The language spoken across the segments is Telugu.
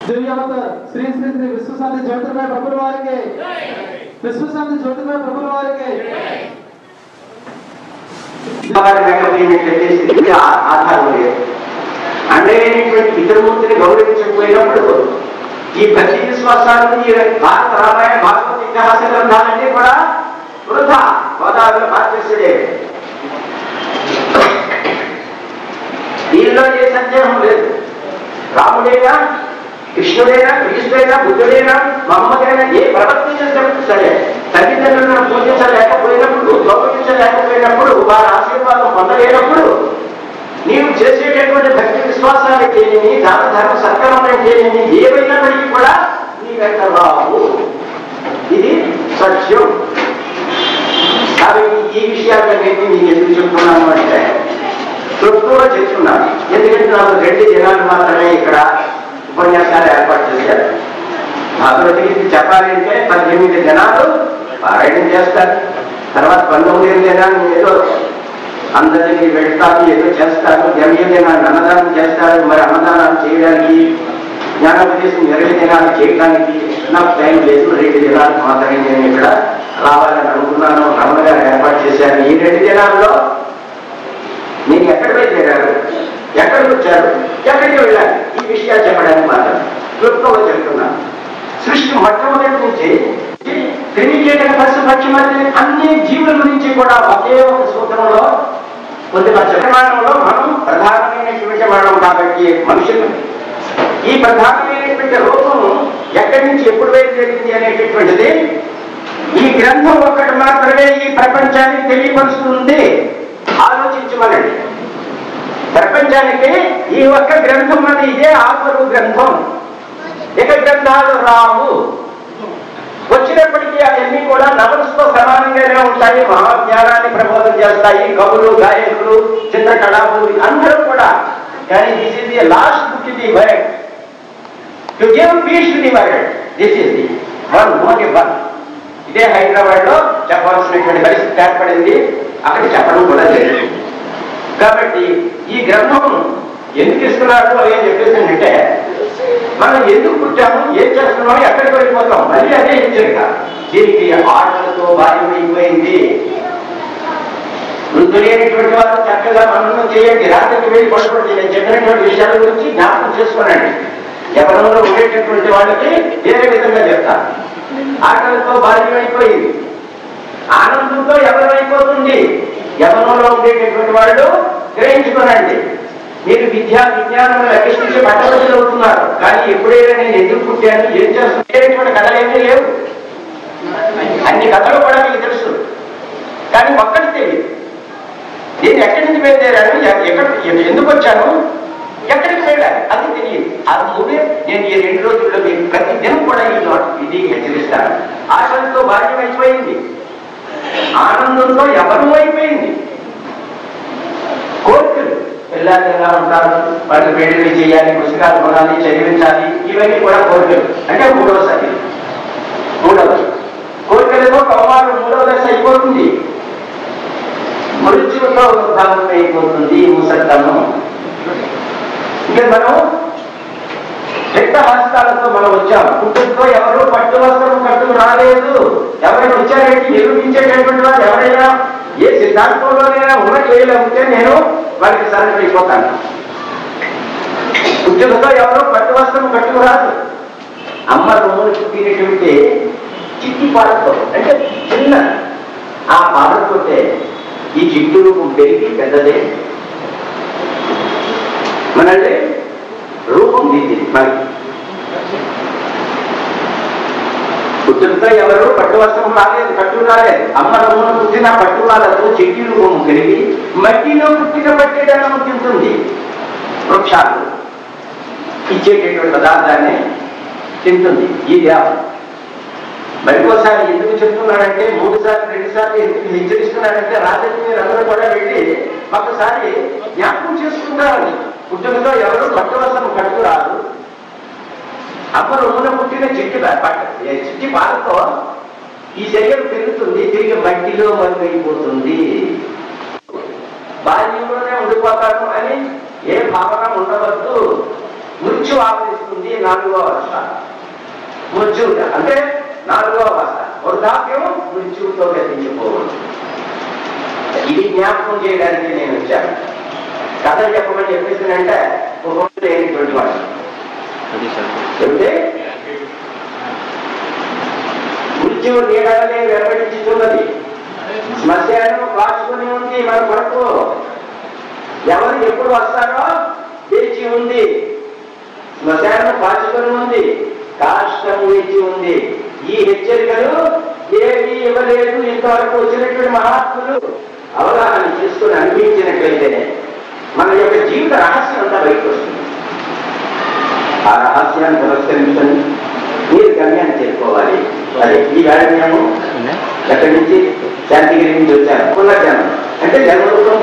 దివ్యావతార్ శ్రీ శ్రీ శ్రీ విశ్వశాంతి జ్యోతిర్మయ ప్రభుల వారికి, విశ్వశాంతి జ్యోతిర్మయ ప్రభుల వారికి ఆధారం లేదు. అండైనటువంటి పితృమూర్తిని గౌరవించకపోయినప్పుడు ఈ భక్తి విశ్వాసాలను ఈ భారత రామాయణ భాగవత ఇతిహాస గ్రంథాలన్నీ కూడా వృధా, గోదావరిలో మార్చేసేదే. దీనిలో ఏ సందేహం లేదు. రాముడైనా, కృష్ణుడైనా, క్రీస్తుడైనా, బుద్ధుడైనా, మహమ్మదైనా ఏ ప్రవర్తించినప్పుడు సరే తల్లిదండ్రులను పూజించలేకపోయినప్పుడు, గౌరవించలేకపోయినప్పుడు, వారి ఆశీర్వాదం పొందలేనప్పుడు నీవు చేసేటటువంటి భక్తి విశ్వాసాలకి ఏమి, దాన ధర్మ సత్కర్మలకి ఏమి, ఏవైనప్పటికీ కూడా నీ వెంట రావు. ఇది సత్యం. కాబట్టి ఈ విషయాలన్నింటినీ నేను ఎందుకు చెప్తున్నాను అంటే తక్కువ చెప్తున్నాను. ఎందుకంటే నాకు 2 దినాలు మాత్రమే ఇక్కడ ఉపన్యాసాలు ఏర్పాటు చేశారు. భగవద్గీత చెప్పాలి అంటే 18 దినాలు పారాయణం చేస్తారు. తర్వాత 19 దినాలు ఏదో అందరినీ వెళ్తారు, ఏదో చేస్తారు. 20 దినాలు అన్నదానం చేస్తారు. మరి అన్నదానాలు చేయడానికి, జ్ఞానోపదేశం 20 దినాలు చేయడానికి నాకు టైం లేదు. 2 దినాలు మాత్రమే నేను ఇక్కడ రావాలని అనుకున్నాను. రమణ గారు ఏర్పాటు చేశారు. ఈ 2 దినాల్లో నేను ఎక్కడ బయలుదేరారు, ఎక్కడికి వచ్చారు, ఎక్కడికి వెళ్ళాలి, ఈ విషయాలు చెప్పడానికి మాత్రం క్లుప్తంగా చెప్తున్నాను. సృష్టి మొట్టమొదటి నుంచి క్రిమికీటక పశుపక్షి మధ్య అన్ని జీవుల గురించి కూడా ఒకే ఒక సూత్రంలో ప్రమాణంలో మనం ప్రధానమైనటువంటి వాళ్ళం. కాబట్టి మనుషులు ఈ ప్రధానమైనటువంటి రూపం ఎక్కడి నుంచి ఎప్పుడు బయలుదేరింది అనేటటువంటిది ఈ గ్రంథం ఒక్కటి మాత్రమే ఈ ప్రపంచానికి తెలియపరుస్తుంది. ఆలోచించమనండి. ప్రపంచానికి ఈ ఒక్క గ్రంథం అని ఇదే ఆఖరు గ్రంథం. ఇక గ్రంథాలు రావు. వచ్చినప్పటికీ అవన్నీ కూడా నవల్స్తో సమానంగానే ఉంటాయి. మహాజ్ఞానాన్ని ప్రబోధం చేస్తాయి. కవులు, గాయకులు, చిత్రకళాకులు అందరూ కూడా. కానీ this is the last book in the world to give piece to the world. This is the one, only one. ఇదే హైదరాబాద్ లో చెప్పవలసినటువంటి పరిస్థితి ఏర్పడింది. అక్కడ చెప్పడం కూడా లేదు. కాబట్టి ఈ గ్రంథం ఎందుకు ఇస్తున్నారు అని చెప్పేసిందంటే మనం ఎందుకు పుట్టాము, ఏం చేస్తున్నామో, ఎక్కడికి వెళ్ళిపోతాం, మళ్ళీ అదే హెచ్చరిక. దీనికి ఆటలతో భార్యమైపోయింది. వృద్ధులైనటువంటి వారు చక్కగా మననం చేయండి. రాత్రికి వెళ్ళి పడుకోండి. నేను చెప్పినటువంటి విషయాల గురించి జ్ఞాపకం చేసుకోనండి. యవనంలో ఉండేటటువంటి వాళ్ళకి వేరే విధంగా చెప్తాను. ఆటలతో భార్యమైపోయింది. ఆనందంతో ఎవరైపోతుంది. యవనంలో ఉండేటటువంటి వాళ్ళు గ్రహించుకోనండి. మీరు విజ్ఞానంలో అభ్యసించి పట్టవలసి అవుతున్నారు. కానీ ఎప్పుడైనా నేను ఎందుకు పుట్టాను, ఏం చేస్తున్నటువంటి కథలు ఏమీ లేవు. అన్ని కథలు కూడా మీకు తెలుసు. కానీ ఒక్కటి తెలియదు. నేను ఎక్కడి నుంచి బయలుదేరాను, ఎందుకు వచ్చాను, ఎక్కడికి వెళ్ళాలి, అది తెలియదు. అది మూడే నేను ఈ 2 రోజుల్లో మీకు ప్రతి దినం కూడా ఇది హెచ్చరిస్తాను. ఆశలతో భాగ్యం అయిపోయింది. ఆనందంతో ఎవరు అయిపోయింది. కోరికలు పిల్లలు ఎలా ఉంటారు, వాళ్ళు పెళ్లి చేయాలి, పుస్తకాలు కొనాలి, చదివించాలి, ఇవన్నీ కూడా కోరికలు. అంటే 3వసారి 3వది కోరికలతో కౌమారం 3వ దశ అయిపోతుంది. మృత్యుతో భాగం అయిపోతుంది ముసల్తనం. ఇంకా మనం హస్తాలతో మనం వచ్చాం. కుటుంబంతో ఎవరు పట్టు వస్త్రం కట్టుకు రాలేదు. ఎవరైనా వచ్చారంటే నిరూపించేటటువంటి వారు ఎవరైనా ఏ సిద్ధాంతంలోనైనా ఉన్నట్టు వేయలేకపోతే నేను వారికి సరైపోతాను. కుటుంబంతో ఎవరు పట్టు వస్త్రం కట్టుకు రాదు. అమ్మ రొమ్మును చుట్టినటువంటి చిట్టి పాలతో, అంటే చిన్న ఆ పాలతోటే ఈ చిట్టు రూపం పెరిగి పెద్దదే. మనంటే రూపం దిద్ది మనకి. పుట్టుకతో ఎవరు పట్టు వస్త్రం రాలేదు, కట్టు రాలేదు. అమ్మ రొమ్మును పుట్టిన పట్టు వాళ్ళతో చెట్టి రూపం పెరిగి మట్టిలో పుట్టిన పట్టేదనం తింటుంది. వృక్షాలు ఇచ్చేటటువంటి పదార్థాన్ని తింటుంది ఈ దేవం. మరికోసారి ఎందుకు చెప్తున్నాడంటే 3 సార్లు 2 సార్లు ఎందుకు హెచ్చరిస్తున్నాడంటే రాత్రికి మీరు అందరూ కూడా వెళ్ళి ఒకసారి జ్ఞాపకం చేసుకుంటారని. పుట్టుకతో ఎవరు పట్టు వస్త్రం కట్టు రాదు. అమ్మ రొమ్మున పుట్టిన చిట్టి పాలతో ఈ శరీరం పెరుగుతుంది, తిరిగి మట్టిలో మరుగైపోతుంది. బాల్యంలోనే ఉండిపోతాను అని ఏ భావన ఉండవద్దు. మృత్యు ఆవరిస్తుంది. వస్తుంది 4వ అవస్థ మృత్యు, అంటే 4వ అవస్థ వృద్ధాప్యం మృత్యువుతో గతించిపోవడం. ఇది జ్ఞాపకం చేయడానికి నేను వచ్చాను. కథ చెప్పమని చెప్పేసిందంటే లేనిటువంటి వాడు చెప్తే మృత్యువు నీడలనే వెంబడించుతున్నది, శ్మశానం కాచుకుని ఉంది మన కొరకు. ఎవరు ఎప్పుడు వస్తారో వేచి ఉంది, శ్మశానం కాచుకొని ఉంది, కాష్టం వేచి ఉంది. ఈ హెచ్చరికలు ఏమీ ఇవ్వలేదు. ఇంతవరకు వచ్చినటువంటి మహాత్ములు అవగాహన చేసుకుని అనిపించినట్లయితే మన యొక్క జీవిత రహస్యం అంతా బయటకు వస్తుంది. ఆ రహస్యాన్ని పురస్కరించుకొని మీరు గమ్యాన్ని చేరుకోవాలి. అదే ఈ వేళ మేము ఎక్కడి నుంచి శాంతిగిరి నుంచి వచ్చాను. పునర్జన్మ అంటే జన్మరూపం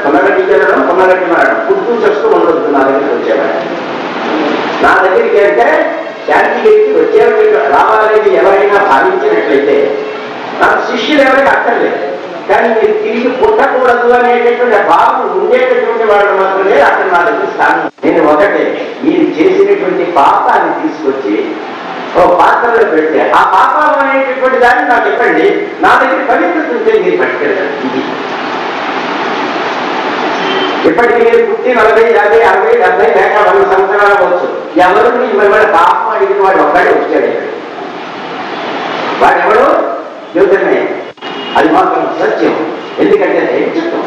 పునరగట్టి జనడం, పునరగట్టి మారడం, పుట్టు చేస్తూ ఉండొద్దు. నా దగ్గరికి వచ్చేవాడు, నా దగ్గరికి అంటే శాంతిగిరికి వచ్చేవాళ్ళు రావాలని ఎవరైనా భావించినట్లయితే నాకు శిష్యులు ఎవరికి అక్కర్లేదు. కానీ మీరు తిరిగి పుట్టకూడదు అనేటటువంటి భావన ఉండేటటువంటి వాళ్ళు మాత్రమే అక్కడ నా దగ్గర స్థానం. నేను ఒకటే, మీరు చేసినటువంటి పాపాన్ని తీసుకొచ్చి ఓ పాత్రలో పెడితే ఆ పాపం అనేటటువంటి దాన్ని నాకు చెప్పండి, నా దగ్గర పవిత్రత ఉంటే మీరు పట్టుకెళ్తారు. ఇది ఇప్పటికీ మీరు పుట్టి 40, 50, 60, 70 లేక 100 సంవత్సరాలు అవ్వచ్చు. ఎవరు మిమ్మల్ని పాపం అడిగిన వాడు ఒక్కడే వచ్చాడు. వాడెవడు జ్యోతిర్మయ, అది మాత్రం సత్యం. ఎందుకంటే దైవత్వం.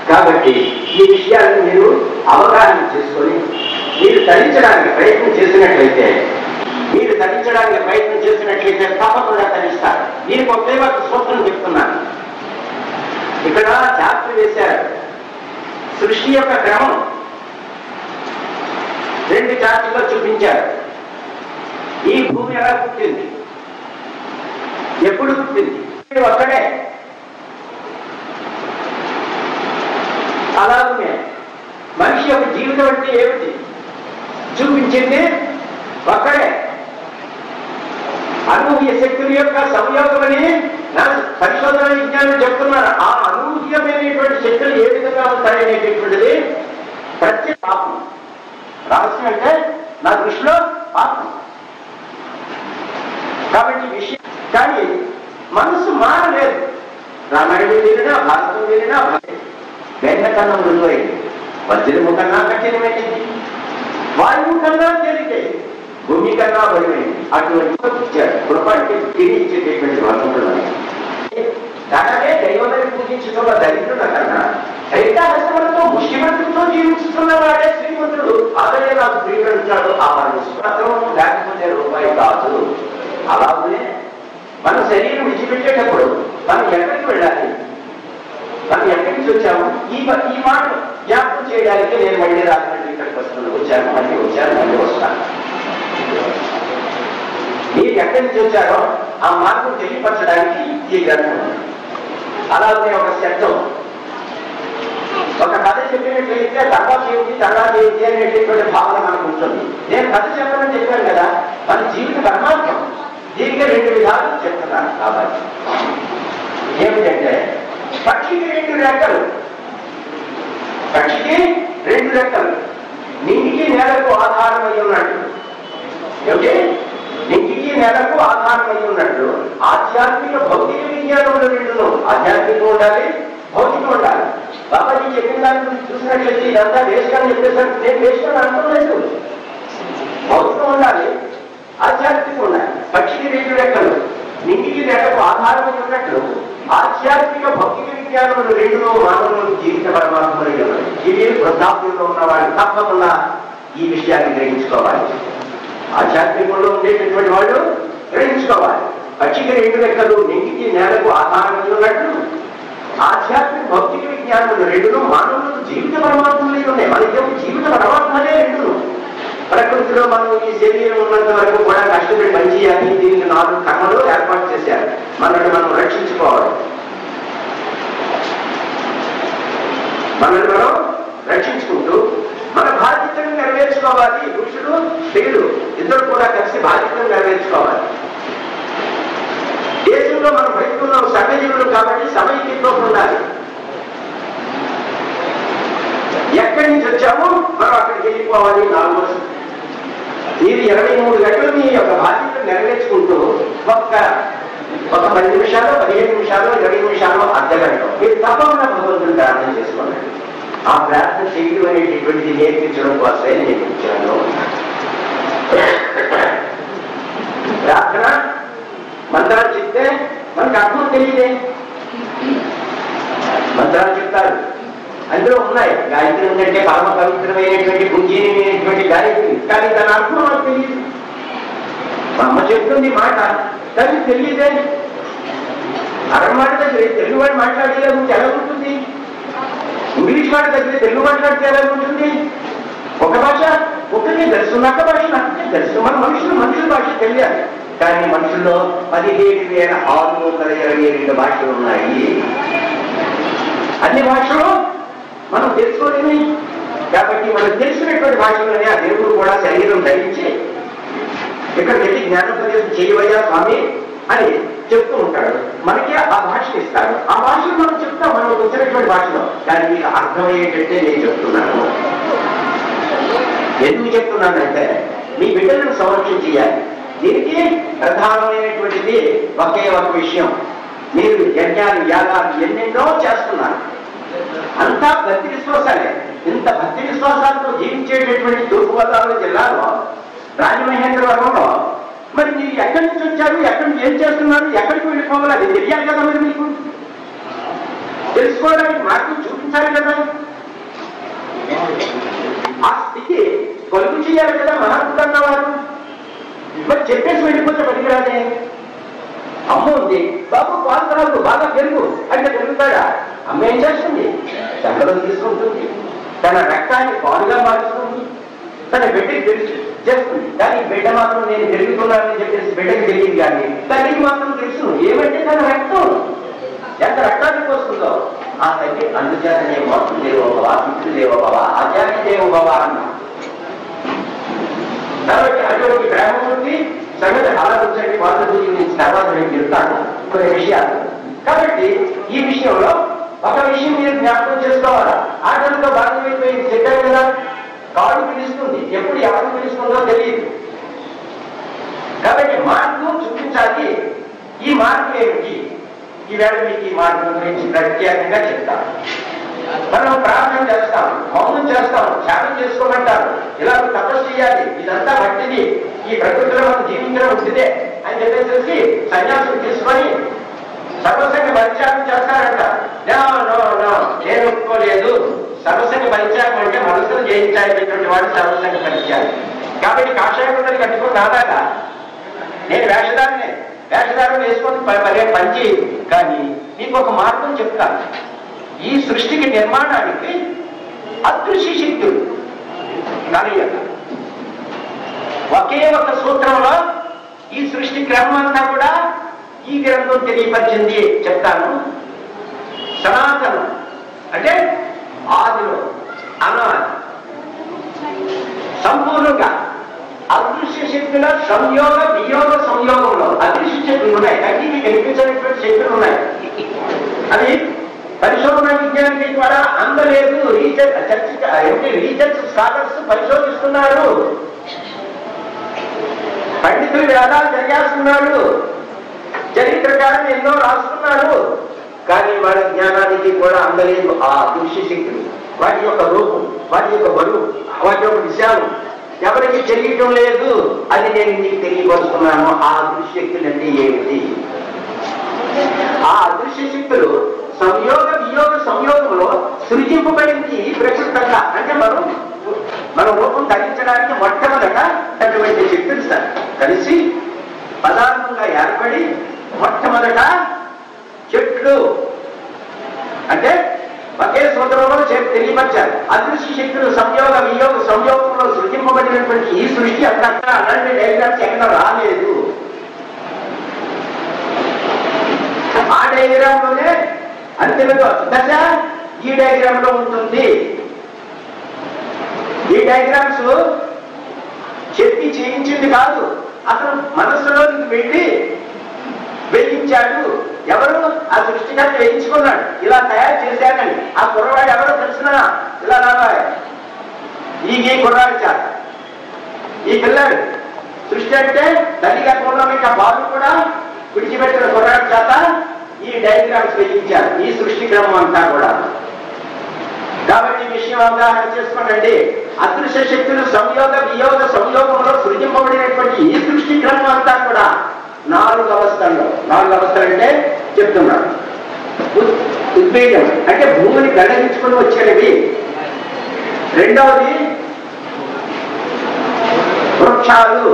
కాబట్టి ఈ విషయాన్ని మీరు అవగాహన చేసుకొని మీరు తరించడానికి ప్రయత్నం చేసినట్లయితే తప్పకుండా తరిస్తారు. దీనికి ఒక సూత్రం చెప్తున్నాను. ఇక్కడ చార్ట్ వేశారు. సృష్టి యొక్క క్రమం 2 చార్టులో చూపించారు. ఈ భూమి ఎలా పుట్టింది, ఎప్పుడు పుట్టింది, ఒక్కడే. అలాగే మనిషి యొక్క జీవితం అంటే ఏమిటి చూపించింది ఒక్కడే. అనూహ్య శక్తుల యొక్క సంయోగం అని పరిశోధన విజ్ఞానం చెప్తున్నారు. ఆ అనూహ్యమైనటువంటి శక్తులు ఏ విధంగా ఉంటాయనేటటువంటిది ప్రత్యేక పాపం. రహస్యం అంటే నా దృష్టిలో పాపం. కాబట్టి విషయం కానీ మనసు మారలేదు. రామాయణం వెళ్ళినా, భారతం వెళ్ళినా వెన్న కన్నా మృదువైంది, వజ్రము కన్నా కఠినమైనది, వాయువు కన్నా తేలికైంది, భూమి కన్నా బలమైంది. అటువంటి ఇచ్చారు. కృప అంటే తిరిగి ఇచ్చేటటువంటి వర్గంలో తననే దైవాన్ని పూజించుతున్న దరిద్రుల కన్నా దైతాహస్తములతో ముష్టిమంతులతో జీవిస్తున్న వాడే శ్రీమంతుడు. అతనే నాకు ప్రియపడుతున్నాడు. ఆ పరమేశ్వరం లేకపోతే రూపాయి కాదు. అలాగే మన శరీరం విడిచిపెట్టేటప్పుడు మనం ఎక్కడికి వెళ్ళాలి, మనం ఎక్కడి నుంచి వచ్చాము, ఈ మాట జ్ఞాపకం చేయడానికి నేను మళ్ళీ రాత్రి ఇక్కడికి వచ్చాను, మళ్ళీ వస్తాను. మీరు ఎక్కడి నుంచి వచ్చారో ఆ మార్గం తెలియపరచడానికి ఈ గ్రంథం. అలాగే ఒక శబ్దం, ఒక కథ చెప్పినట్లయితే తర్వాత ఏమిటి అనేటటువంటి భావన మనకు ఉంటుంది. నేను కథ చెప్పాలని చెప్పాను కదా, మన జీవిత పరమార్థం. దీనికి 2 విధాలు చెప్తున్నాను. కాబట్టి ఏమిటంటే పక్షికి 2 రెక్కలు, నింగికి నేలకు ఆధారమై ఉన్నట్టు. ఏమిటి? నింగికి నేలకు ఆధారమై ఉన్నట్టు ఆధ్యాత్మిక భౌతిక విజ్ఞానంలో 2. ఆధ్యాత్మికం ఉండాలి, భౌతికం ఉండాలి. బాబాజీ చెప్పిన దాని గురించి చూసినట్లయితే ఇదంతా వేసుకొని చెప్పేసరికి నేను వేసుకొని అనుకోలేదు. భౌతికం ఉండాలి, ఆధ్యాత్మికం ఉండాలి. పక్షికి 2 రెక్కలు, నింగికి నేలకు ఆధారమై ఉన్నట్లు ఆధ్యాత్మిక భౌతిక విజ్ఞానంలో 2 మానవులకు జీవిత పరమాత్మలు. ఇవి వృద్ధాప్యంలో ఉన్నవాళ్ళు తప్పకుండా ఈ విషయాన్ని గ్రహించుకోవాలి. ఆధ్యాత్మికంలో ఉండేటటువంటి వాళ్ళు గ్రహించుకోవాలి. పక్షికి 2 రెక్కలు, నింగికి నేలకు ఆధారమై ఉన్నట్లు ఆధ్యాత్మిక భౌతిక విజ్ఞానంలో 2 మానవులకు జీవిత పరమాత్మలు ఉన్నాయి. మనకి జీవిత పరమాత్మలే 2. ప్రకృతిలో మనం ఈ శరీరం ఉన్నంత వరకు కూడా కష్టపడి పనిచేయాలి. దీనికి 4 కర్మలు ఏర్పాటు చేశారు. మనల్ని మనం రక్షించుకోవాలి. మనల్ని మనం రక్షించుకుంటూ మన బాధ్యతను నెరవేర్చుకోవాలి. పురుషుడు స్త్రీలు ఇద్దరు కూడా కలిసి బాధ్యతను నెరవేర్చుకోవాలి. దేశంలో మనం బయటకున్నాం సభ్యజీవులు కాబట్టి సమైక్యతో ఉండాలి. ఎక్కడి నుంచి వచ్చామో మనం అక్కడికి వెళ్ళిపోవాలి. 4 రోజులు మీరు 23 గంటలు మీ యొక్క బాధ్యతలు నెరవేర్చుకుంటూ ఒక 10 నిమిషాలు, 15 నిమిషాలు, 20 నిమిషాలు, అర్ధగంట మీరు తప్పకుండా భగవంతుని ప్రార్థన చేసుకోండి. ఆ ప్రార్థన చేయడం అనేటటువంటిది నేర్పించడం కోసమే నేను ఇచ్చాను. ప్రార్థన మంత్రాలు చెప్తే మనకు అర్థం తెలియదే. మంత్రాలు చెప్తారు, అందులో ఉన్నాయి. గాయత్రి ఉందంటే పరమ పవిత్రమైనటువంటి పుంజీనమైనటువంటి గాయత్రి, కానీ దాని అర్థం మనకు తెలియదు. మా అమ్మ చెప్తుంది మాట, కానీ తెలియదే. అరమాట దగ్గర తెలుగు వాడు మాట్లాడేలా ఉంటే ఎలా ఉంటుంది? ఇంగ్లీష్ వాడి దగ్గర తెలుగు మాట్లాడితే ఎలా ఉంటుంది? ఒక భాష ఒకటే తెలుసు, నక్క భాష నక్కే తెలుసు. మన మనుషుల భాష తెలియాలి. కానీ మనుషుల్లో 17,622 భాషలు ఉన్నాయి. అన్ని భాషలు మనం తెలుసుకోలేని, కాబట్టి మనం తెలిసినటువంటి భాషలోనే ఆ దేవుడు కూడా శరీరం ధరించి ఇక్కడ వెళ్ళి జ్ఞానోపదేశం చేయవయ్యా స్వామి అని చెప్తూ ఉంటాడు. మనకి ఆ భాష ఇస్తాడు. ఆ భాషను మనం చెప్తాం, మనం వచ్చినటువంటి భాషలో. కానీ మీకు అర్థమయ్యేటట్టే నేను చెప్తున్నాను. ఎందుకు చెప్తున్నానంటే మీ బిడ్డలను సంరక్షణ చేయాలి. దీనికి ప్రధానమైనటువంటిది ఒకే ఒక విషయం. మీరు యజ్ఞాలు, యాగాలు ఎన్నెన్నో చేస్తున్నారు. అంతా భక్తి విశ్వాసాలే. ఇంత భక్తి విశ్వాసాలతో జీవించేటటువంటి తూర్పుగోదావరి జిల్లాలో రాజమహేంద్రవరంలో మరి మీరు ఎక్కడి నుంచి వచ్చారు, ఎక్కడి నుంచి ఏం చేస్తున్నారు, ఎక్కడికి వెళ్ళిపోవాలి అది తెలియాలి కదా. మరి మీకు తెలుసుకోవడానికి మార్గం చూపించాలి కదా. ఆ స్థితి కొలుపు చేయాలి కదా మహాత్ముడు అన్నవారు. మరి చెప్పేసి వెళ్ళిపోతే పనికిరాదే. అమ్మ ఉంది, బాబు పాత్రలు బాగా పెరుగు అంటే పెరుగుతాడా? అమ్మ ఏం చేస్తుంది? చక్కలో తీసుకుంటుంది, తన రక్తాన్ని పాలుగా మారుస్తుంది, తన బిడ్డకి తెలుసు చేస్తుంది. కానీ బిడ్డ మాత్రం నేను పెరుగుతున్నానని చెప్పేసి బిడ్డకి తెలియదు. కానీ తల్లికి మాత్రం తెలుసు. ఏమంటే తన రక్తం ఎంత రక్తాన్ని పోస్తుందో ఆ తల్లి. అందుచేతనే మాతృ దేవోభవ, పితృదేవోభవ, ఆచార్య దేవోభవ అన్నా. కాబట్టి అటువంటి ప్రేమమూర్తి సంగతి ఆలోచించండి. మాతృ పూజ నుంచి తర్వాత నేను చెప్తాను కొన్ని విషయాలు. కాబట్టి ఈ విషయంలో ఒక విషయం మీరు జ్ఞాపకం చేసుకోవాలా. ఆటలతో భాగమైపోయింది చెప్పారు కదా. కాడు పిలుస్తుంది, ఎప్పుడు ఎవరు పిలుస్తుందో తెలియదు. కాబట్టి మార్గం చూపించాలి. ఈ మార్గం ఏమిటి? ఈవేళ మీకు ఈ మార్గం గురించి ప్రత్యేకంగా చెప్తాను. మనం ప్రార్థన చేస్తాం, మౌనం చేస్తాం, ధ్యానం చేసుకోమంటారు, ఇలా తపస్సు చేయాలి, ఇదంతా భక్తిది, ఈ ప్రకృతిలో మనం జీవించడం ఉంటుందే అని చెప్పేసి సన్యాసం తీసుకొని సర్వసంగ పరిత్యాగం చేస్తారంట. నేను ఒప్పుకోలేదు. సర్వసంగ పరిత్యాగం అంటే మనసును జయించాలనేటువంటి వాడు సర్వసంగ పరిత్యాగం. కాబట్టి కాషాయకుండలు కట్టుకుని నాదాగా నేను వేషధారం వేసుకొని పంచి. కానీ నీకు ఒక మార్గం చెప్తాను. ఈ సృష్టికి నిర్మాణానికి అదృశ్య శక్తులు కలియక ఒకే ఒక సూత్రంలో ఈ సృష్టి క్రమం అంతా కూడా ఈ గ్రంథం తెలియపరిచింది. చెప్తాను. సనాతనం అంటే ఆదిలో అనాది సంపూర్ణంగా అదృశ్య శక్తుల సంయోగ వియోగ సంయోగంలో అదృశ్య శక్తులు ఉన్నాయి. అగ్నికి కనిపించినటువంటి శక్తులు ఉన్నాయి. అది పరిశోధన విజ్ఞానికి ద్వారా అందలేదు. రీసెర్చ్ స్కాలర్స్ పరిశోధిస్తున్నారు, పండితులు వేదాలు జరిగేస్తున్నారు, చరిత్రకారులు ఎన్నో రాస్తున్నారు. కానీ వాళ్ళ జ్ఞానానికి కూడా అందలేదు ఆ అదృశ్య శక్తులు. వాటి యొక్క రూపం, వాటి యొక్క బరువు, వాటి యొక్క విషయాలు ఎవరికి తెలియటం లేదు. అది నేను నీకు తెలియపరుస్తున్నాను. ఆ అదృశ్య శక్తులు అంటే ఏమిటి? ఆ అదృశ్య శక్తులు సంయోగ వియోగ సంయోగంలో సృజింపబడింది ప్రకృతంగా. అంటే మన రూపం ధరించడానికి మొట్టమొదట అటువంటి శక్తులు కలిసి పదార్థంగా ఏర్పడి మొట్టమొదట చెట్లు అంటే ఒకే సూత్రంలో తెలియపరిచారు. అదృశ్య శక్తులు సంయోగ వియోగ సంయోగంలో సృజింపబడినటువంటి ఈ సృష్టి అక్కడ అలాంటి డయాగ్రామ్స్ ఎక్కడ రాలేదు. ఆ డయాగ్రామ్ లోనే అంతిమ దశ ఈ డయాగ్రామ్ లో ఉంటుంది. ఈ డయాగ్రామ్స్ చెప్పి చేయించింది కాదు, అతను మనస్సులోకి వెళ్ళి వేయించాడు. ఎవరు? ఆ సృష్టికర్త వేయించుకున్నాడు, ఇలా తయారు చేశాడని. ఆ కుర్రవాడు ఎవరో తెలిసిన ఇలా రావాలి. ఈ కుర్రాడి చేత ఈ పిల్లాడు సృష్టి అంటే తల్లి గర్భంలో ఇంకా బాబు కూడా విడిచిపెట్టిన కుర్రాడి చేత ఈ డయాగ్రామ్స్ వేయించారు, ఈ సృష్టి క్రమం అంతా కూడా. కాబట్టి ఈ విషయం అవగాహన చేసుకోండి. అదృశ్య శక్తులు సంయోగ వియోగ సంయోగంలో సృజింపబడినటువంటి ఈ సృష్టి క్రమం అంతా కూడా 4 అవస్థల్లో. 4 అవస్థలు అంటే చెప్తున్నాను. ఉద్వేగం అంటే భూమిని గడగించుకుని వచ్చేవి. రెండవది వృక్షాలు.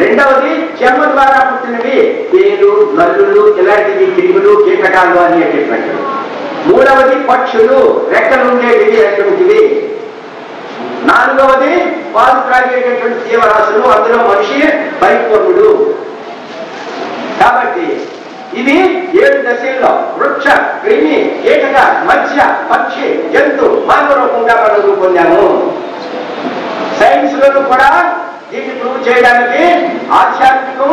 రెండవది జన్మ ద్వారా పుట్టినవి పేలు నల్లులు ఇలాంటివి, క్రిములు కీటకాలు అనేటటువంటివి. మూడవది పక్షులు, రెక్కలు ఉండేటివి అటువంటివి. 4వది పాలు త్రాగేటటువంటి జీవరాశులు, అందులో మనిషి పరిపూర్ణుడు. కాబట్టి ఇది 7 దశల్లో వృక్ష, క్రిమి, కీటక, మత్స్య, పక్షి, జంతు, మానవ రూపంగా మనం రూపొందాము. సైన్స్ లోను కూడా దీన్ని ప్రూవ్ చేయడానికి ఆధ్యాత్మికం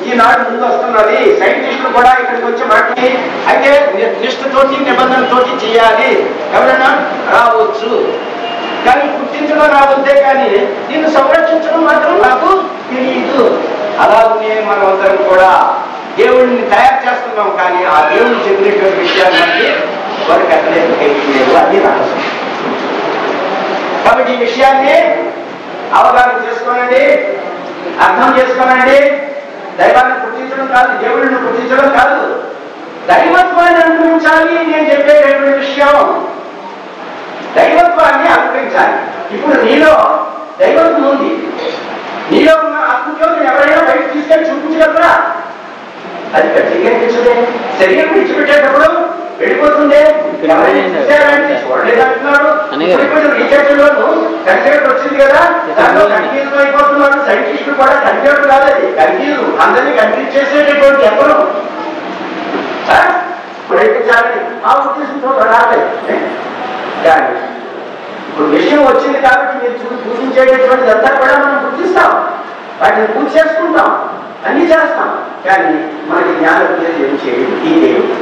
ఈనాడు ముందు వస్తున్నది. సైంటిస్టులు కూడా ఇక్కడికి వచ్చి మాట్లాడి అయితే నిష్ఠతోటి నిబంధనతోటి చేయాలి, ఎవరైనా రావచ్చు, కానీ పుట్టించడం రావద్దే, కానీ దీన్ని సంరక్షించడం మాత్రం నాకు తెలియదు. అలాగే మనం అందరం కూడా దేవుడిని తయారు చేస్తున్నాం, కానీ ఆ దేవుడు చెప్పినటువంటి విషయాలు మనకి వారికి అక్కడే తెలియలేదు. అది రహస్యం. కాబట్టి ఈ విషయాన్ని అవగాహన చేసుకోనండి, అర్థం చేసుకోనండి. దైవాన్ని పుట్టించడం కాదు, దేవుడిని పుట్టించడం కాదు, దైవత్వాన్ని అనుభవించాలి. నేను చెప్పేటటువంటి విషయం దైవత్వాన్ని అనుభవించాలి. ఇప్పుడు నీలో దైవత్వం ఉంది, నీలో ఉన్న ఆత్మజ్యోతిని ఎవరైనా బయట తీసుకెళ్ళి చూపించగలరా? అది గట్టిగా అనిపించదే. శరీరం విడిచిపెట్టేటప్పుడు వెళ్ళిపోతుంది. ఎవరైనా చూసారంటే చూడలేదంటున్నాడు. రీసెర్చ్లోను కన్సిడర్ వచ్చింది కదా, దాంట్లో కన్ఫ్యూజ్ అయిపోతున్నాడు. సైంటిస్టులు కూడా కన్ఫ్యూజ్ కాదు, అది కన్ఫ్యూజ్. అందరినీ కన్ఫ్యూజ్ చేసేటటువంటి ఎవరు ప్రయత్నించాలని ఆ ఉద్దేశంతో రాలేదు. కానీ ఇప్పుడు విషయం వచ్చింది కాబట్టి మీరు పూజించేటటువంటిది అంతా కూడా మనం గుర్తిస్తాం, వాటిని పూజ చేసుకుంటాం, అన్ని చేస్తాం. కానీ మనకి జ్ఞానం ఏం చేయదు ఈ దేవుడు.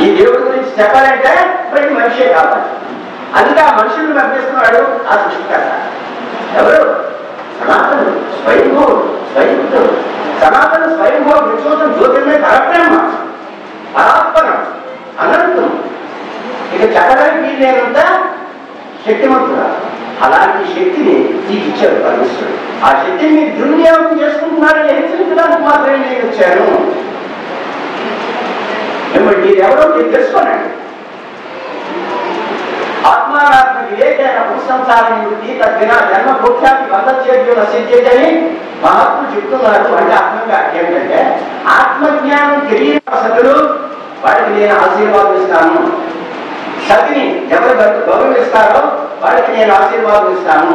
ఈ దేవుడి గురించి చెప్పాలంటే ప్రతి మనిషే కావాలి. అందుకే ఆ మనుషులను పంపిస్తున్నాడు ఆ సృష్టికర్త. ఎవరు? సనాతనుడు, స్వయంభూడు, స్వయంభుడు. సనాతన స్వయంభూ విశ్వం జ్యోతిర్మయ పరబ్రహ్మ, పరాత్పరం, అనంతం. ఇక చెప్పడానికి వీళ్ళేనంత శక్తివంతుడా. అలాంటి శక్తిని నీకు ఇచ్చాడు పరమేశ్వరుడు. ఆ శక్తిని మీరు దుర్వినియోగం చేసుకుంటున్నారని హెచ్చరించడానికి మాత్రమే నేను వచ్చాను. మిమ్మల్ని మీరెవరో మీరు తెలుసుకోనండి. ఆత్మానాత్మ వివేకైన పురుషంసారం యుక్తి తగ్గిన జన్మ భోక్యాన్ని బంధచేర్యుల సిద్ధేదని మహాత్ములు చెప్తున్నారు. అంటే ఆత్మంగా ఏమిటంటే ఆత్మజ్ఞానం తెలియని సతులు వాడికి నేను ఆశీర్వాదం ఇస్తాను. సతిని ఎవరు గౌరవిస్తారో వాడికి నేను ఆశీర్వాదం ఇస్తాను.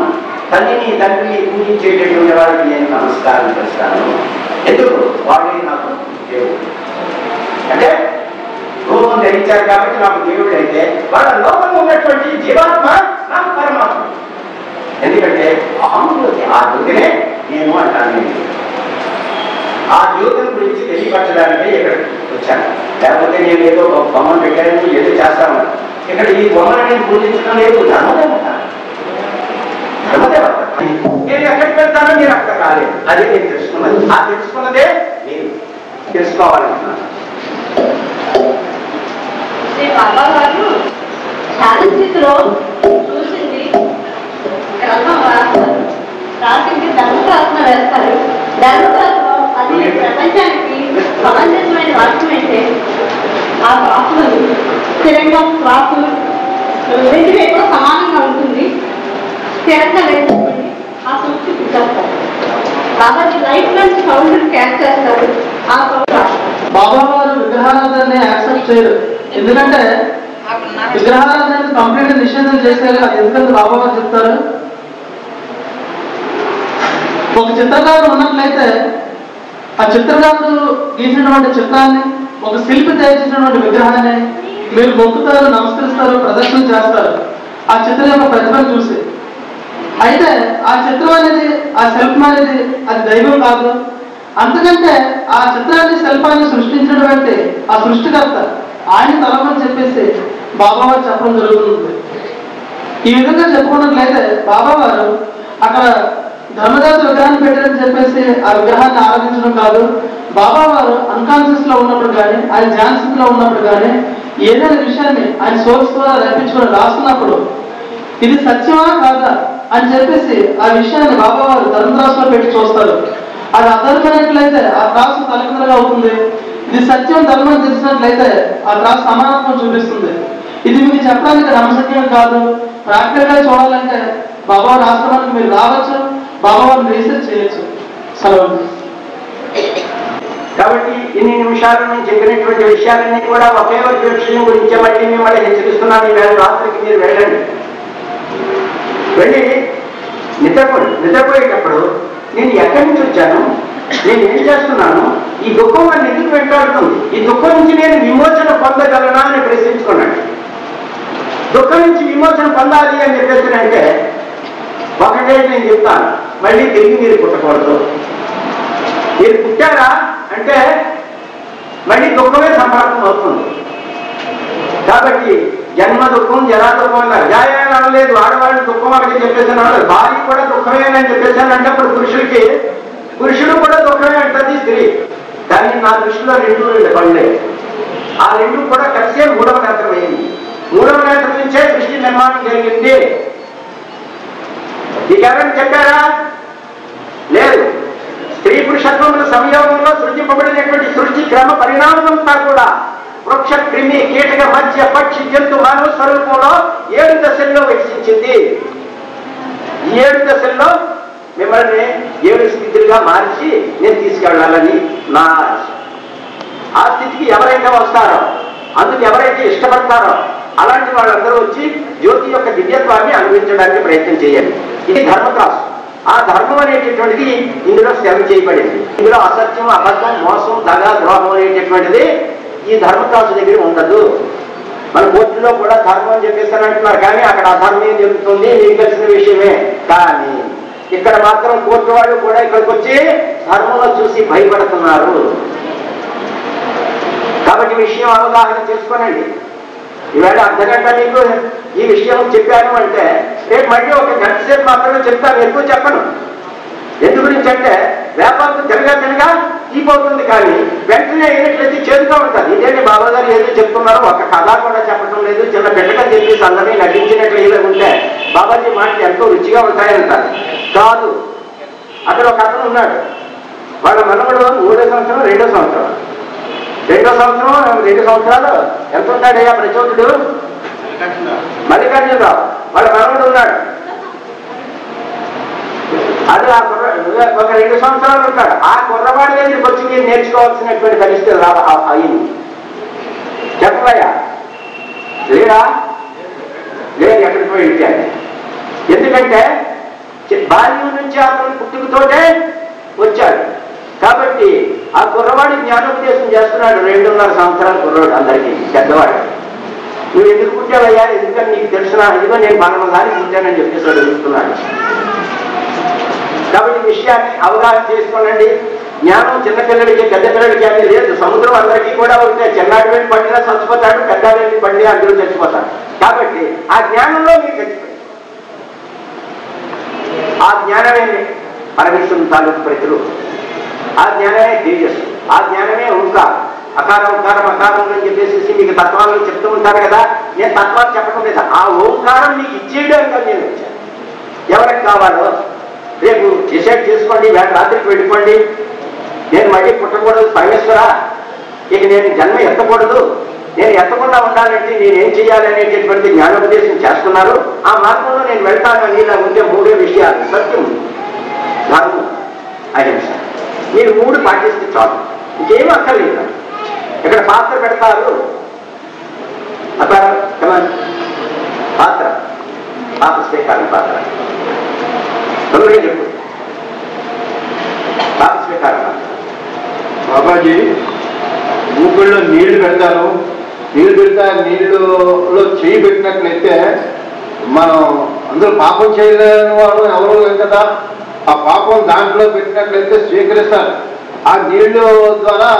తల్లిని తండ్రిని పూజించేటటువంటి వాడికి నేను నమస్కారం చేస్తాను. ఎందుకు? వాడే నాకు దేవుడు. అంటే రూపం ధరించారు కాబట్టి నాకు దేవుడు అయితే వాళ్ళ లోకంలో ఉన్నటువంటి జీవాత్మ నాకు పరమాత్మ. ఎందుకంటే అహంజ్యోతి, ఆ జ్యోతినే నేను అంటాను. ఆ జ్యోతిని గురించి తెలియపరచడానికి ఇక్కడ వచ్చాను. లేకపోతే నేను ఏదో ఒక బొమ్మను పెట్టాను, ఏదో చేస్తాను. ఇక్కడ ఈ బొమ్మను నేను పూజించడం లేదు. ధర్మదేవత, ధర్మదేవత. నేను ఎక్కడికి వెళ్తానో మీరు అక్కడ రాలేదు. అదే నేను తెలుసుకున్నది. ఆ తెలుసుకున్నదే నేను తెలుసుకోవాలనుకున్నాను. బాబా గారు చాలస్థితిలో చూసింది గ్రంథం రాస్తారు. రాసింది ధర్మశాస్త్రం వేస్తారు. ధర్మశాస్త్రం అది ప్రపంచానికి సమంజసమైన వాక్యం అయితే ఆ ప్రాసులు స్థిరంగా ప్రాసులు రెండు వైపు సమానంగా ఉంటుంది. స్థిరంగా వేసుకోండి ఆ సూచి చేస్తారు. కాబట్టి లైఫ్ నుంచి సౌండ్ క్యాచ్ చేస్తారు. ఆ సౌండ్ బాబా వారు విగ్రహారాధనని యాక్సెప్ట్ చేయరు. ఎందుకంటే విగ్రహారాధన కంప్లీట్ నిషేధం చేశారు. అది ఎందుకంటే బాబా వారు చెప్తారు, ఒక చిత్రకారుడు ఉన్నట్లయితే ఆ చిత్రకారుడు గీసినటువంటి చిత్రాన్ని, ఒక శిల్పి తయారు చేసినటువంటి విగ్రహాన్ని మీరు మొక్కుతారు, నమస్కరిస్తారు, ప్రదర్శన చేస్తారు ఆ చిత్రం యొక్క ప్రతిభను చూసి. అయితే ఆ చిత్రం అనేది, ఆ శిల్పం అనేది అది దైవం కాదు. అందుకంటే ఆ చిత్రాన్ని శిల్పాన్ని సృష్టించడం అంటే ఆ సృష్టికర్త ఆయన తలమని చెప్పేసి బాబావారు చెప్పడం జరుగుతుంది. ఈ విధంగా చెప్పుకున్నట్లయితే బాబావారు అక్కడ ధర్మదాత విగ్రహాన్ని పెట్టారని చెప్పేసి ఆ విగ్రహాన్ని ఆరాధించడం కాదు. బాబావారు అన్కాన్షియస్ లో ఉన్నప్పుడు కానీ, ఆయన ధ్యాన స్థితిలో ఉన్నప్పుడు కానీ ఏదైనా విషయాన్ని ఆయన సోర్స్ ద్వారా రప్పించుకొని రాస్తున్నప్పుడు ఇది సత్యమా కాదా అని చెప్పేసి ఆ విషయాన్ని బాబావారు ధర్మరాసులో పెట్టి చూస్తారు. అది అధర్మైనట్లయితే ఆ త్రాసు తలకిందులుగా అవుతుంది. ఇది సత్యం ధర్మం తెలిసినట్లయితే ఆ త్రాసు సమానత్వం చూపిస్తుంది. ఇది మీకు చెప్పడానికి నమ్మసక్యం కాదు. ప్రాక్టికల్ గా చూడాలంటే బాబావారి ఆశ్రమానికి మీరు రావచ్చు, బాబావారిని రీసెర్చ్ చేయొచ్చు. సెలవు. కాబట్టి ఇన్ని నిమిషాలు నేను చెప్పినటువంటి విషయాలన్నీ కూడా ఒకే ఒక విషయం గురించి మళ్ళీ మిమ్మల్ని హెచ్చరిస్తున్నాను. ఈవేళ రాత్రికి మీరు వెళ్ళండి, వెళ్ళి నిద్రపోయేటప్పుడు నేను ఎక్కడి నుంచి వచ్చాను, నేను ఏం చేస్తున్నాను, ఈ దుఃఖం నన్ను ఎందుకు వెంటాడుతుంది, ఈ దుఃఖం నుంచి నేను విమోచన పొందగలనా అని ప్రశ్నించుకున్నాను. దుఃఖం నుంచి విమోచన పొందాలి అని చెప్పేసానంటే ఒకటే నేను చెప్తాను, మళ్ళీ తిరిగి మీరు పుట్టకూడదు. మీరు పుట్టారా అంటే మళ్ళీ దుఃఖమే సంపాదన అవుతుంది. కాబట్టి జన్మ దుఃఖం జరా దుఃఖం అన్నారు. జాయాన్ని అనలేదు, ఆడవాళ్ళు దుఃఖం ఒకటి చెప్పేసాను అనలేదు. భార్య కూడా దుఃఖమేనని చెప్పేసాను అంటే అప్పుడు పురుషుడు కూడా దుఃఖమే అంటది స్త్రీ. కానీ నా దృష్టిలో రెండు పనులే. ఆ రెండు కూడా కలిసే మూడవ నేత్రం అయింది. మూడవ నేత్రం నుంచే సృష్టి నిర్మాణం జరిగింది. ఈ ఎవరైనా చెప్పారా? లేదు. స్త్రీ పురుషత్వముల సంయోగంలో సృష్టింపబడినటువంటి సృష్టి క్రమ పరిణామం కూడా వృక్ష క్రిమి కీటక మధ్య పక్షి జంతు మానవ స్వరూపంలో 7 దశల్లో వికసించింది. ఈ 7 దశల్లో మిమ్మల్ని 7 స్థితులుగా మార్చి నేను తీసుకెళ్లాలని నా ఆశ. ఆ స్థితికి ఎవరైతే వస్తారో, అందుకు ఎవరైతే ఇష్టపడతారో అలాంటి వాళ్ళందరూ వచ్చి జ్యోతి యొక్క దివ్యత్వాన్ని అనుభవించడానికి ప్రయత్నం చేయాలి. ఇది ధర్మత్రాసు. ఆ ధర్మం అనేటటువంటిది ఇందులో శ్రమ చేయబడింది. ఇందులో అసత్యం, అబద్ధం, మోసం, దగ, ద్రోహం అనేటటువంటిది ఈ ధర్మత్రాసు దగ్గర ఉండదు. మన కోర్టులో కూడా ధర్మం అని చెప్పేస్తాను అంటున్నారు, కానీ అక్కడ అధర్మం చెబుతుంది, మీకు తెలిసిన విషయమే. కానీ ఇక్కడ మాత్రం కోర్టు వాళ్ళు కూడా ఇక్కడికి వచ్చి ధర్మంలో చూసి భయపడుతున్నారు. కాబట్టి విషయం అవగాహన చేసుకోనండి. ఈవేళ అర్ధగంట మీకు ఈ విషయం చెప్పాను అంటే రేపు మళ్ళీ ఒక గంట సేపు మాత్రమే చెప్తాను, ఎక్కువ చెప్పను. ఎందు గురించి అంటే వ్యాపారం తినగా తీపోతుంది, కానీ వెంటనే అయినట్లయితే చేదుగా ఉంటుంది. ఇదేంటి బాబా గారు ఏదో చెప్తున్నారో ఒక కథ కూడా చెప్పడం లేదు, చిన్న బిడ్డగా చెప్పేసి అందరినీ నటించినట్లు ఏదో ఉంటే బాబాజీ మాటలు ఎంతో రుచిగా ఉంటాయంటారు. కాదు, అక్కడ ఒక అతను ఉన్నాడు. వాళ్ళ మనవడు 3వ సంవత్సరం 2వ సంవత్సరం 2 సంవత్సరాలు ఎంత ఉంటాడయ్యా ప్రచోదుడు? మల్లికార్జునరావు వాళ్ళ మనవడు ఉన్నాడు. అది ఆ ఒక 2 సంవత్సరాలు ఉంటాడు. ఆ కుర్రవాడి దగ్గరికి వచ్చి మీరు నేర్చుకోవాల్సినటువంటి పరిస్థితి అయింది. చెప్పలయ్యా? లేరా? లేదు, ఎక్కడికి పోయి ఇచ్చాడు. ఎందుకంటే బాల్యం నుంచి అతను పుట్టుకతోటే వచ్చాడు. కాబట్టి ఆ కుర్రవాడి జ్ఞానోపదేశం చేస్తున్నాడు. 2.5 సంవత్సరాల కుర్రవాడు అందరికీ పెద్దవాడు. నువ్వు ఎందుకు పుట్టావయ్యా, ఎందుకని నీకు తెలిసిన ఇదిగో నేను 12 దానికి పుట్టానని చెప్పేసి అడుగుతున్నాడు. కాబట్టి విషయాన్ని అవగాహన చేసుకోనండి. జ్ఞానం చిన్నపిల్లడికి పెద్ద పిల్లడికి అది లేదు. సముద్రం అందరికీ కూడా ఉంటే చిన్నాడు వెళ్ళి పండినా చచ్చిపోతాడు, పెద్దాడు వెళ్ళి పండినా అందరూ చచ్చిపోతాడు. కాబట్టి ఆ జ్ఞానంలో మీరు చచ్చిపోయింది. ఆ జ్ఞానమే పరమేశ్వరుని తాలూకు ప్రతిరూ. ఆ జ్ఞానమే తేజస్సు. ఆ జ్ఞానమే ఓంకారం. అకారం ఉకారం అకారం అని చెప్పేసి మీకు తత్వాలను చెప్తూ ఉంటారు కదా. నేను తత్వాలు చెప్పడం లేదా, ఆ ఓంకారం మీకు ఇచ్చేయడానికి నేను వచ్చాను. ఎవరికి కావాలో రేపు డిసైడ్ చేసుకోండి, వేళ రాత్రికి వెళ్ళిపోండి. నేను మళ్ళీ పుట్టకూడదు పరమేశ్వర, ఇక నేను జన్మ ఎత్తకూడదు, నేను ఎత్తకుండా ఉండాలంటే నేనేం చేయాలి అనేటటువంటి జ్ఞానోపదేశం చేస్తున్నారు. ఆ మార్గంలో నేను వెళ్తానని ఇలా ఉండే 3 విషయాలు: సత్యం, ధర్మం, అహింస. మీరు 3 పాటిస్తే చాలు, ఇంకేం అక్కర్లేదు. ఇక్కడ పాత్ర పెడతారు, పాత్ర స్వీకారం పాత్ర తొందరగా చెప్పు. పాత్ర స్వీకారం పాత్ర. బాబాజీ ఊపిరిలో నీళ్లు పెడతారు, నీళ్ళలో చేయి పెట్టినట్లయితే మనం అందరూ పాపం చేయలేని వాళ్ళు ఎవరు లేదు కదా. ఆ పాపం దాంట్లో పెట్టినట్లయితే స్వీకరిస్తారు. ఆ నీళ్లు ద్వారా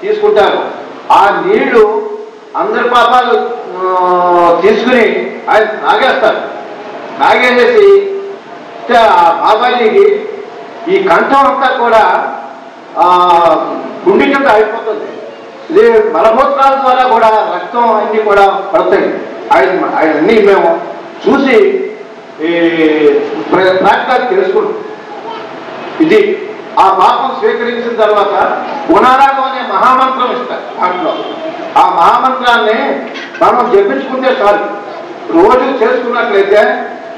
తీసుకుంటారు. ఆ నీళ్లు అందరి పాపాలు తీసుకుని ఆయన తాగేస్తారు. తాగేసేసి ఆ బాబాజీకి ఈ కంఠం అంతా కూడా గుండె కింద అయిపోతుంది. ఇది మలమూత్రాల ద్వారా కూడా రక్తం అన్నీ కూడా పడతాయి. ఆయన అన్నీ మేము చూసి ప్రాక్టికల్ తెలుసుకుంటాం. ఇది ఆ పాపం స్వీకరించిన తర్వాత గుణారాగం అనే మహామంత్రం ఇస్తారు. దాంట్లో ఆ మహామంత్రాన్ని మనం జపించుకుంటే చాలు. రోజు చేసుకున్నట్లయితే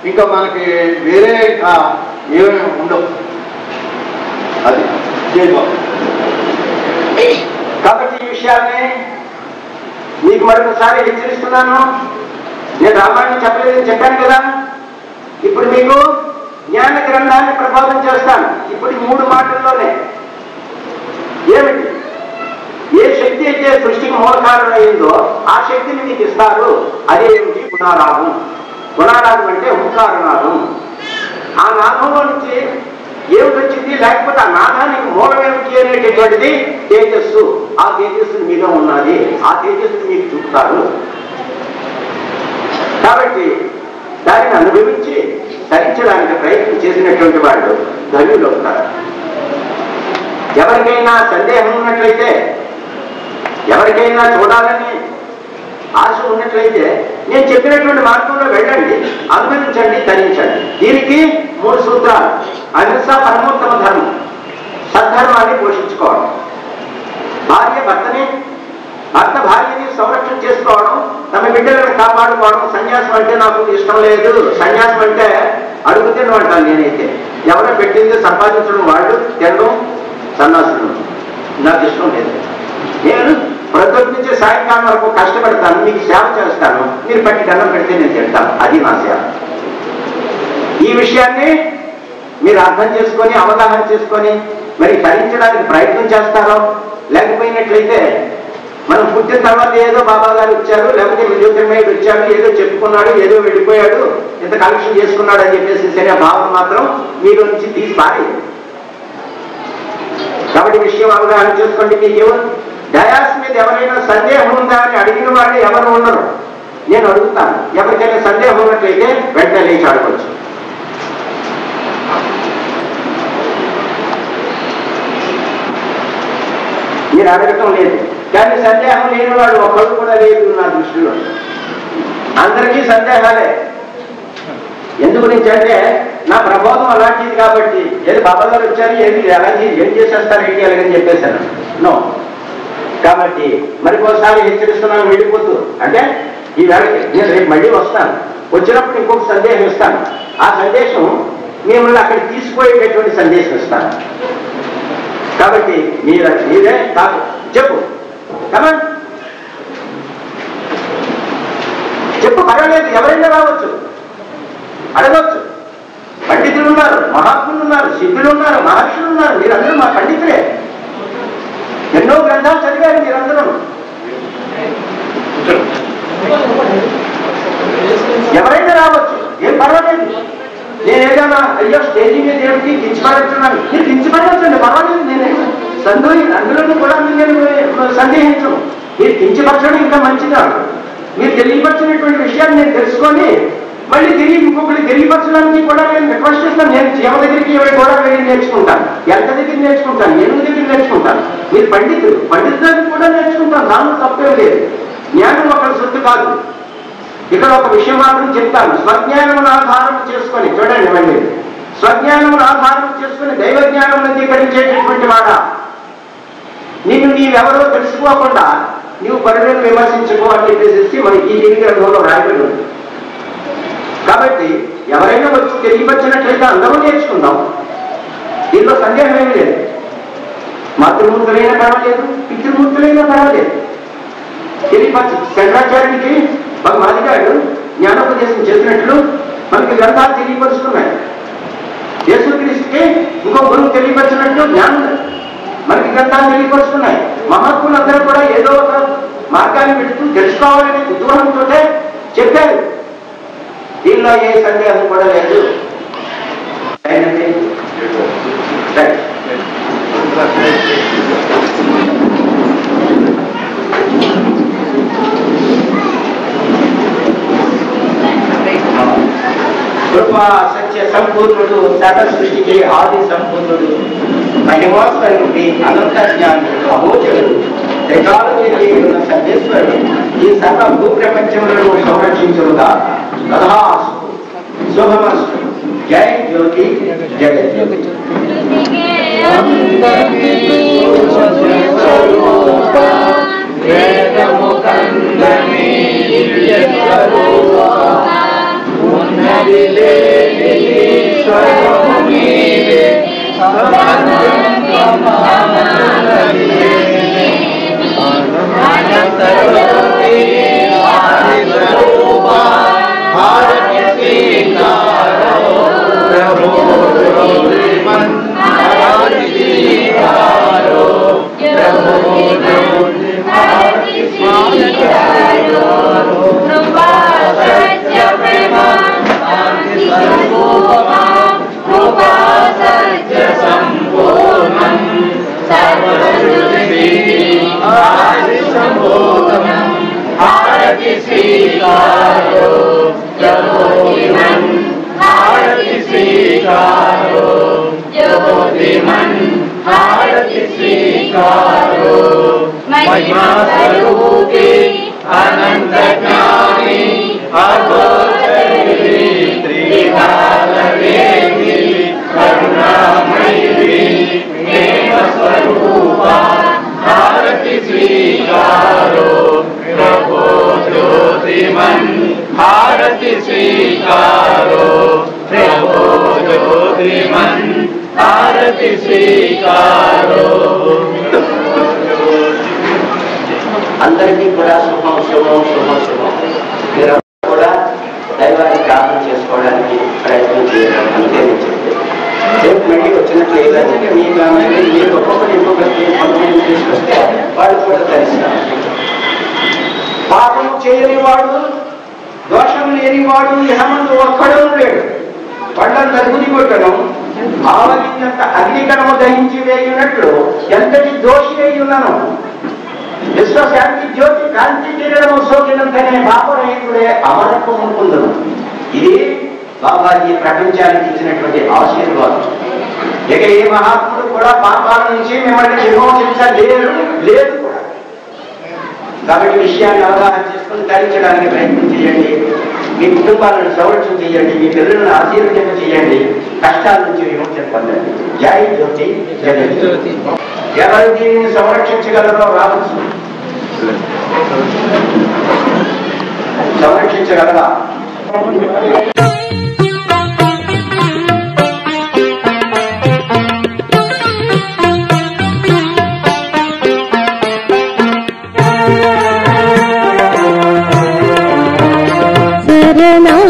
ఇంకా మనకి వేరే ఇంకా ఏమేమి ఉండవు. అది కాబట్టి ఈ విషయాన్ని మీకు మరొకసారి హెచ్చరిస్తున్నాను. నేను రామాయణం చెప్పలేదని చెప్పాను కదా. ఇప్పుడు మీకు జ్ఞాన గ్రంథాన్ని ప్రబోధం చేస్తాను. ఇప్పుడు 3 మాటల్లోనే ఏమిటి? ఏ శక్తి అయితే సృష్టికి మూల కారణం అయిందో ఆ శక్తిని మీకు ఇస్తారు. అదేమిటి? గుణారాగం. గుణారాగం అంటే ఓంకారనాదం. ఆ నాదంలో నుంచి ఏమిటి వచ్చింది? లేకపోతే ఆ నాదానికి మూలం ఏమిటి అనేటటువంటిది తేజస్సు. ఆ తేజస్సు మీలో ఉన్నది. ఆ తేజస్సుని మీకు చూపుతారు. కాబట్టి దానిని అనుభవించి ధరించడానికి ప్రయత్నం చేసినటువంటి వాళ్ళు ధన్యులు అవుతారు. ఎవరికైనా సందేహం ఉన్నట్లయితే, ఎవరికైనా చూడాలని ఆశ ఉన్నట్లయితే నేను చెప్పినటువంటి మార్గంలో వెళ్ళండి, అనుభవించండి, ధరించండి. దీనికి 3 సూత్రాలు. అహింస పరమోత్తమ ధర్మం. సద్ధర్మాన్ని పోషించుకోవడం, భార్య భర్తని, భర్త భార్యని సంరక్షణ చేసుకోవడం, తమ బిడ్డలను కాపాడుకోవడం. సన్యాసం అంటే నాకు ఇష్టం లేదు. సన్యాసం అంటే అడుగుతున్న అంటాను నేనైతే. ఎవరో పెట్టింది సంపాదించడం, వాళ్ళు తినడం, సన్యాసులు నాకు ఇష్టం లేదు. నేను ప్రొద్దుటి నుంచి సాయంకాలం వరకు కష్టపడతాను, మీకు సేవ చేస్తాను, మీరు పట్టి దండం పెడితే నేను తింటాను. అది నా సేవ. ఈ విషయాన్ని మీరు అర్థం చేసుకొని అవగాహన చేసుకొని మరి ధరించడానికి ప్రయత్నం చేస్తారో, లేకపోయినట్లయితే మనం పుట్టిన తర్వాత ఏదో బాబా గారు వచ్చారు, లేకపోతే జ్యోతిర్మయుడు వచ్చాడు, ఏదో చెప్పుకున్నాడు, ఏదో వెళ్ళిపోయాడు, ఇంత కలెక్షన్ చేసుకున్నాడు అని చెప్పేసి సరే భావన మాత్రం మీలో నుంచి తీసి పారేది. కాబట్టి విషయం అవగాహన చేసుకోండి. మీకు డయాస్ మీద ఎవరైనా సందేహం ఉందా అని అడిగిన వాళ్ళు ఎవరు ఉండరు. నేను అడుగుతాను. ఎవరికైనా సందేహం ఉన్నట్లయితే వెంటనే లేచి అడగవచ్చు. మీరు అడగటం లేదు, కానీ సందేహం లేని వాడు ఒకళ్ళు కూడా లేదు నా దృష్టిలో. అందరికీ సందేహాలే. ఎందు గురించి అంటే నా ప్రబోధం అలాంటిది కాబట్టి, ఏది బాబా గారు వచ్చారు, ఏది అలాంటి ఏం చేసేస్తారు ఏంటి అలాగని చెప్పేశాను. నో. కాబట్టి మరికోసారి హెచ్చరిస్తున్నాను, వెళ్ళిపోతూ అంటే ఈ వేళకి నేను రేపు మళ్ళీ వస్తాను. వచ్చినప్పుడు ఇంకొక సందేశం ఇస్తాను. ఆ సందేశం మిమ్మల్ని అక్కడికి తీసుకుపోయేటటువంటి సందేశం ఇస్తాను. కాబట్టి మీరే కాదు చెప్పు, కమన్ చెప్పు, పర్వాలేదు, ఎవరైనా రావచ్చు, అడగవచ్చు. పండితులు ఉన్నారు, మహాత్ములు ఉన్నారు, సిద్ధులు ఉన్నారు, మహర్షులు ఉన్నారు. మీరందరూ మా పండితులే. ఎన్నో గ్రంథాలు చదివారు మీరందరూ. ఎవరైనా రావచ్చు, ఏం పర్వాలేదు. నేను ఏదైనా అయ్యో స్టేజీ మీద ఏమిటి కించపడుతున్నాను, మీరు కించపడవచ్చండి, పర్వాలేదు. నేను అందులో కూడా నేను సందేహించను. మీరు కించపరచడం ఇంకా మంచిదా. మీరు తెలియపరిచినటువంటి విషయాన్ని నేను తెలుసుకొని మళ్ళీ తిరిగి ఇంకొకటి తెలియపరచడానికి కూడా నేను రిక్వెస్ట్ చేస్తాను. నేను జీవ దగ్గరికి కూడా వెళ్ళి నేర్చుకుంటాను, ఎంత దగ్గర నేర్చుకుంటాను, ఏనుగు దగ్గర నేర్చుకుంటాను. మీరు పండితులు, పండితులకు కూడా నేర్చుకుంటాను, దానిలో తప్పేం లేదు. జ్ఞానం ఒకరి సొత్తు కాదు. ఇక్కడ ఒక విషయం మాత్రం చెప్తాను. స్వజ్ఞానమును ఆధారం చేసుకొని, చూడండి మళ్ళీ, స్వజ్ఞానమును ఆధారం చేసుకుని దైవ జ్ఞానం అంగీకరించేటటువంటి వాడా, నీవెవరో తెలుసుకోకుండా నీవు పరులను విమర్శించుకో అని చెప్పేసి మనకి ఈ దివి గ్రంథంలో రాయబడి ఉంది. కాబట్టి ఎవరైనా వచ్చి తెలియపరిచినట్లయితే అందరూ నేర్చుకుందాం. దీంట్లో సందేహం ఏమీ లేదు. మాతృమూర్తులైనా పర్వాలేదు, పితృమూర్తులైనా పర్వాలేదు, తెలియపరచు. శంకరాచార్యునికి ఒక మాదిగాడు జ్ఞానోపదేశం చేసినట్లు మనకి గ్రంథాలు తెలియపరుస్తున్నాయి. యేసుక్రీస్తుకి ఇంకో గురువు తెలియపరిచినట్లు జ్ఞానం మనకి గ్రంథాలు తెలియపరుస్తున్నాయి. మహాత్ములందరూ కూడా ఏదో ఒక మార్గాన్ని పెడుతూ తెలుసుకోవాలనే కుతూహలంతో చెప్పారు. దీనిలో ఏ సందేహం కూడా లేదు. రైట్. శివ సత్య సంపూర్ణుడు, సర్వ సృష్టికి ఆది సంపూర్ణుడు, మహిమాస్వరుడి, అనంత జ్ఞాని, అమోచరుడు, త్రికాలవేది ఉన్న సర్వేశ్వరుడు ఈ సర్వ భూప్రపంచములను సంరక్షించుగా. తథాస్తు, శుభమస్తు. జై జ్యోతి, జయ జ్యోతి. अनंत ज्ञानी अगोचरी त्रिकालवेदी करुणामयी प्रेम स्वरूपा आरती स्वीकारो प्रभो ज्योतिमन आरती स्वीकारो प्रभो ज्योतिमन आरती स्वीकारो. అందరికీ కూడా శుభం శుభం శుభం శుభం. మీరు కూడా దైవాన్ని ప్రార్థన చేసుకోవడానికి ప్రయత్నం చేయడం అంతే చెప్పి రేపు మళ్ళీ వచ్చినట్లు ఏదంటే మీ గ్రామాన్ని మీరు ఒక్కొక్కటి ఇంకొకరికి కొంతమంది తీసుకొస్తే వాళ్ళు కూడా తెలుస్తారు. పాపం చేయని వాడు, దోషం లేని వాడు ఇహమందు ఒక్కడూ లేడు. వాళ్ళంతా గురి కొట్టడం ఆవలింత అగ్నికణము దహించి వేయునట్లు ఎంతటి దోషి అయి ఉన్నాను. విశ్వశాంతి జ్యోతి కాంతి కిరణము సోకినంతనే పాపరహితుడే అమరత్వము పొందును. ఇది బాబాజీ ప్రపంచానికి ఇచ్చినటువంటి ఆశీర్వాదం. ఇక ఏ మహాత్ముడు కూడా పాపాల నుంచి మిమ్మల్ని విమోచించలేరు, లేదు కూడా. కాబట్టి విషయాన్ని అవగాహన చేసుకుని తరించడానికి ప్రయత్నం చేయండి. మీ కుటుంబాలను సంరక్షణ చేయండి, మీ పిల్లలను ఆశీర్వదింప చేయండి, కష్టాల నుంచి విమోచన పొందండి. జై జ్యోతి, జయ జ్యోతి. ఎవరు దీనిని సంరక్షించగలరో రావచ్చు. సంరక్షించగలరా? శరణం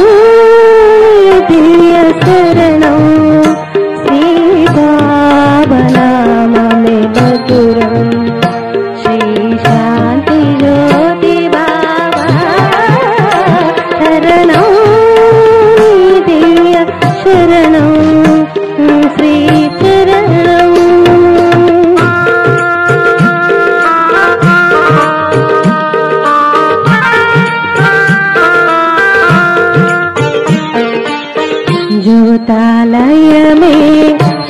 దివ్య శరణం శ్రీ బాబనామే మధురం శ్రీ శాంతి జ్యోతి బాబా శరణం దివ్య శరణం శ్రీ శరణం. జ్యోతాలయమే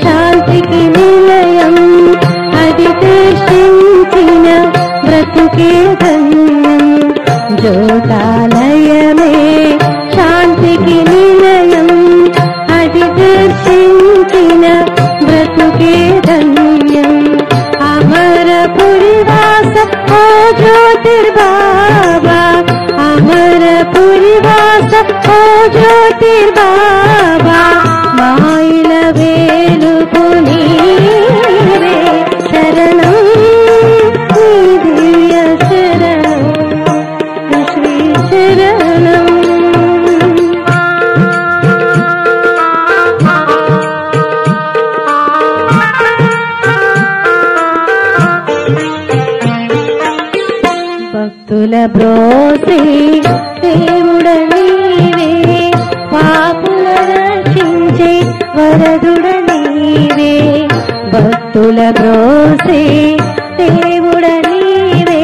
శాంతికి నిలయం, అది దర్శించిన బ్రతుకే ధన్యం. జ్యోతాలయమే శాంతికి నిలయం, అది దర్శించిన బ్రతుకే ధన్యం. అమరపురివాస ఓ జ్యోతిర్బాబా, అమరపురివాస ఓ జ్యోతిర్బాబా, మాయిల వేలుపు నీవే శరణం నీ దివ్య శరణం శ్రీ శరణం. భక్తుల బ్రోసే దేవుడ నీవే, పాపుల రక్షించే వరదుడ నీవే. భక్తుల బ్రోసే దేవుడ నీవే,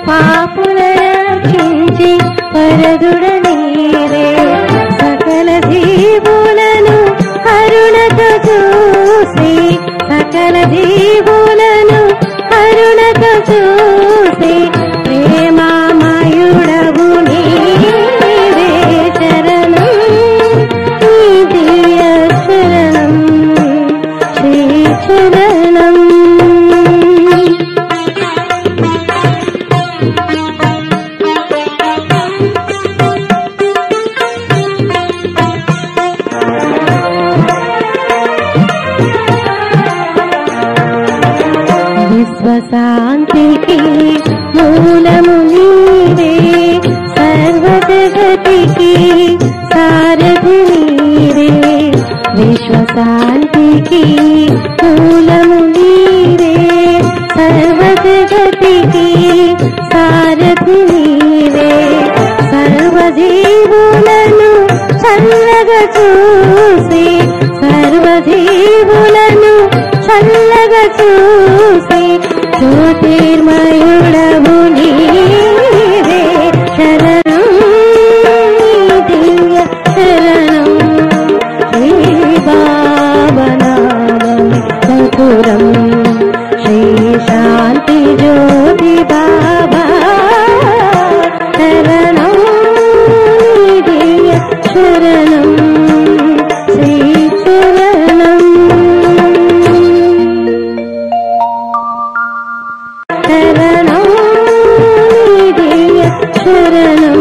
పాపుల రక్షించే వరదుడ నీవే. సకల జీవు శాంతికి మూలము నీవే, సర్వ జగతికి సారథి నీవే. విశ్వ శాంతికి మూలము నీవే, సర్వ జగతికి సారథి నీవే. సర్వజీవులను చల్లగా చూసి, సర్వజీవులను చల్లగా చూసి, జ్యోతిర్మయుడవు నీవే. శరణం దివ్య శరణం, శ్రీ బాబనామం మధురం, శ్రీ శాంతి జ్యోతి బాబా శరణం దివ్య శరణం, శ్రీ శరణం. శరణం దివ్య శరణం.